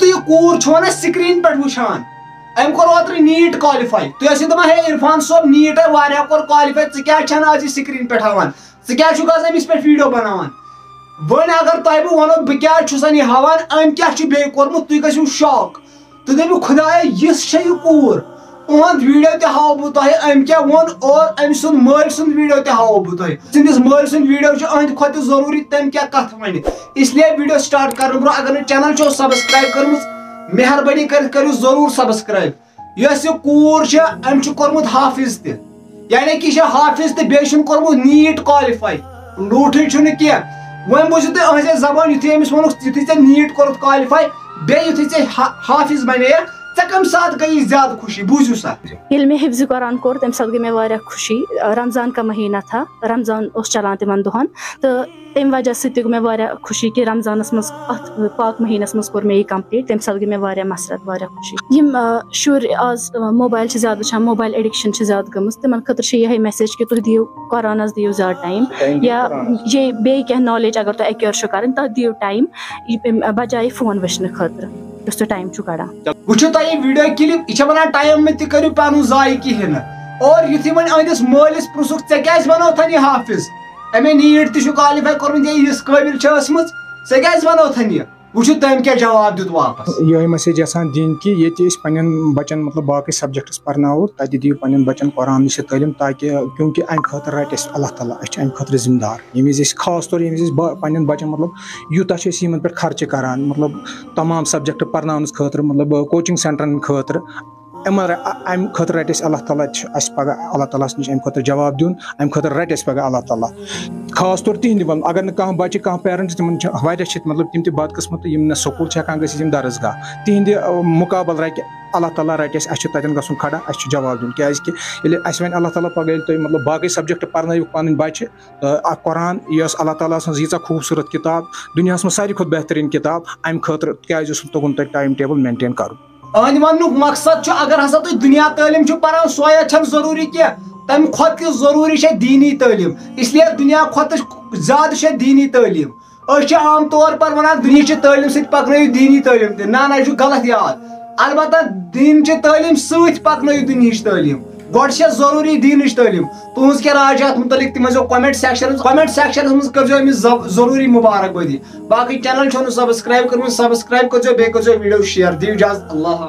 तुम कूर छो ना स्क्रीन पे वुचान अम कोर ओत्र नीट क्वालिफाई तुम दपान हे इरफान सोब नीट वारिया कोर क्वालिफाई क्या आज स्क्रीन पे हावान क्या अमिस पे वीडियो बनावान वन अगर तुह बह वनो बह क्या हावान अम क्या बे कोरमुत तुम गो शॉक तो दपू खुदाया यह कूर उहद वीडियो ते हाव बह तुह अम क्या वोन और अम सुन मल सुन वीडियो ते हाव बह तुह सिंदिस मल सुन वीडियो अहद खुद जरूरी तम क्या कथ वन इसलिए वीडियो स्टार्ट कर ब्रो अगर चैनल चो सब्सक्राइब कर मेहरबानी कर जरूर सब्सक्राइब यह कूर अम कोरमुत हाफिज त यानी कि हाफिज तो बेन कोरमुत नीट क्वालिफाई लूठे कह वन बुझ तुम अहज जबान युथे अमिस वोन युथे नीट कोर क्वालिफाई बे युथे हाफिज बने कम साथ गई ज्यादा खुशी बूझू सा मैं हिफ्ज कुरान कोर तम साथ गई मैं वारिया खुशी रमजान का महीना था रमजान उस चलान तिमन दुहन तो तम वजह से मैं वारिया खुशी कि रमजानस मज पाक महीनस मज कोर मे कंप्लीट तम साथ गई मैं वारिया मसरत वारिया खुशी यम शुर आज मोबाइल ज्यादा वुचान मोबाइल एडिक्शन ज्यादा गमस तिमन खतर यही मैसेज कि तुम दियो कुरानस दियो ज्यादा टाइम या ये बे क्या नॉलेज अगर तुम एक्योर कर तथ दियो टाइम बजाय फोन वचन खतर टाइम कड़ान वुचो तुम यह वीडियो क्लिप यह वन टाइम में तु पन जाय कहें और युथि वन अहदिस मलिस पृसुक क्या बनो यह हाफिज अमे नीट तु क्वालिफाई कोर्मुत यह काबिल से क्या बनो यह वुचो तम क्या जवाब दित वापस यही मैसेज यहां दिन कि ये पन बचन मतलब बाकी सब्जेक्ट्स पर्नो तत दियो पन बचन कुरान निश तालीम ताकि क्योंकि अम खतर रट अल्लाह ताला अम खतर जिम्मेदार ये खास तौर ये पन बचन मतलब यूत पे खर्च करान मतलब तमाम सब्जेक्ट पर्नावनस खतर मतलब कोचिंग सेंटरन खतर अम खतर रट अल्लाह ताला पगह अल्लाह ताला निश अम खतर जवाब दिन अम खतर रट पगह अल्लाह ताला खास तौर तिहद अगर न कह बच्चे कह पेरेंट्स तिम मतलब तिम बदकिस्मत यम स्कूल हेकान गम दरसगाह तिहद मुकाबल रट अल्लाह ताला रट तन गुन खड़ा जवाब दिन क्या वन अल्लाह ताला पगह तुम मतलब बाकी सब्जेक्ट पर्न पन बच्चे कुरान यह अल्लाह ताला यीजा खूबसूरत किताब दुनिया में सारी खुद बेहतरीन किताब अम खतर क्या तुगन तुम टाइम टेबल मेंटेन कर अहद वन मकसद अगर हसा तुम दुनिया तालीम पान सोया जरूरी कह तम खुद जरूरी दीनी तालीम इसलिए दुनिया खुद ज्यादा दीनी तालीम आम तौर पर वन दुनिया तालीम सत पकन दीनी तालीम ना गलत याद अलबत्ता दीन तालीम सत पकन दुनिया तालीम गोड जरूरी दीन तालीम तुज क्या राय अत मुतलिक तम कमेंट सेक्शन मज कर जरूरी मुबारकबादी बाकी चैनल सब्सक्राइब कर सब्सक्राइब कर वीडियो शेयर दी इजाजत अल्लाह।